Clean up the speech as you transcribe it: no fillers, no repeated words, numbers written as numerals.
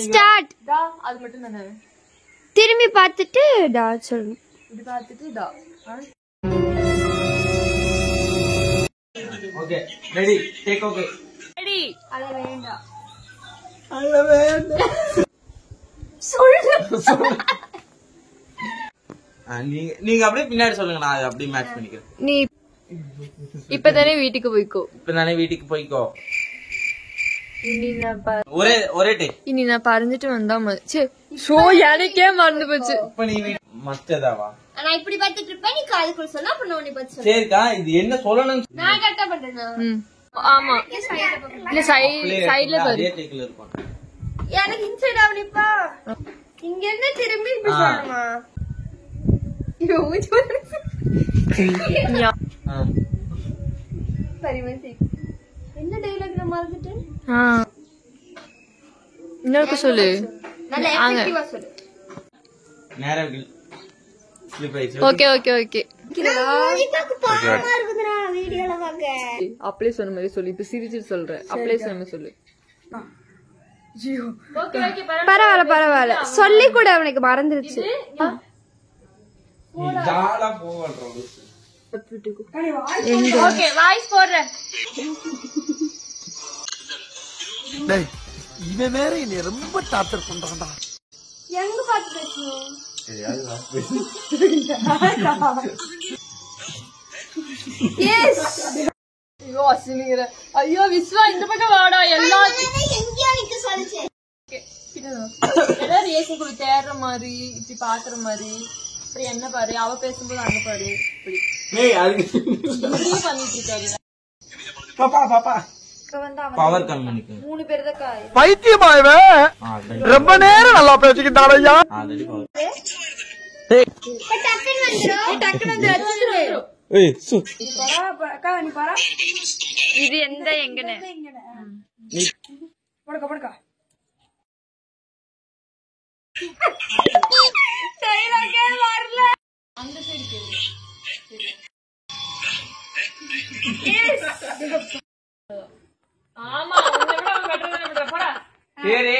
Start. அது மட்டும் தானே. திரும்பி பார்த்துட்டு டா சொல்லு. இது பார்த்துட்டு டா. Okay ready take okay ready. அத வேண்டாம். சொல்லு. நீங்க அப்படியே பின்னாடி சொல்லுங்க, நான் அப்படியே மேட்ச் பண்ணிக்கிறேன். நீ இப்பதானே வீட்டுக்கு போய்க்கோ. இப்பதானே வீட்டுக்கு போய்க்கோ. ஒரே டேக். இனி நான் பறந்துட்டு வந்தா ஷோ எனக்கே மறந்து போச்சு. இப்ப நீ மஸ்டதாவா? நான் இப்படி பார்த்துட்டு இருப்பேன், நீ காதுக்குள்ள சொன்னா அப்ப நான் பார்த்து சொல்ல. சரிக்கா, இது என்ன சொல்லணும்? நான் கரெக்டா பண்றேன். ஆமா இல்ல சைடுல பாரு. அதே டேக்ல இருக்கும். எனக்கு இன்சைட் ஆவலிப்பா. இங்க என்ன திரும்பி இப்படி சொல்லணுமா? ஐயோ பரிமசி என்ன டயலாக் நான் மறந்துட்டேன். இன்னொரு சொல்லு. நல்ல எஃபெக்டிவா சொல்லு. நேரவில் ஸ்லிப் ஆயிச்சு. Okay okay okay. எனக்கு பாவமா இருக்குதுடா வீடியோல பாக்க. அப்படியே சொன்ன மாதிரி சொல்லு. இப்ப சிரிச்சு சொல்றேன். அப்படியே சொன்ன மாதிரி சொல்லு. பரவாயில்ல பரவாயில்ல சொல்லி கூட அவனுக்கு மறந்துருச்சு. ஜாலா போவல்றோம். ஓகே வாய்ஸ் போடுறேன். டேய் இவன் வேற என்ன ரொம்ப டார்ச்சர் பண்றான்டா. எங்க பாத்து பேசணும்? எஸ். ஐயோ அசினிங்கற. ஐயோ விஸ்வா இந்த பக்கம் வாடா. எல்லாரும் எங்கயா நிக்க சொல்லுச்சே. எல்லாரும் ரேசிங்குள்ள தேடுற மாதிரி இப்படி பாக்குற மாதிரி. அப்புறம் என்ன பாரு, அவ பேசும்போது அங்க பாரு. இப்படி இப்படியே பண்ணிட்டு இருக்காரு. பாப்பா பவர் கம் பண்ணிக்க. 3 பேர் தான் காய். பைத்தியமா இவன் ரொம்ப நேரம் நல்லா பேசிக்கிட்டான் ஐயா. Already power. டக்குன்னு வந்துரு. டக்குனு வந்து அடிச்சிரு. ஏய் சு அக்கா நீ பாரா. இது எந்த எங்கனே நீ படுக்க டயலாகே வரல. அந்த சைடு கேளு. ஆமா உன்னை விட அவன் பெட்டர் தான. போடா சரி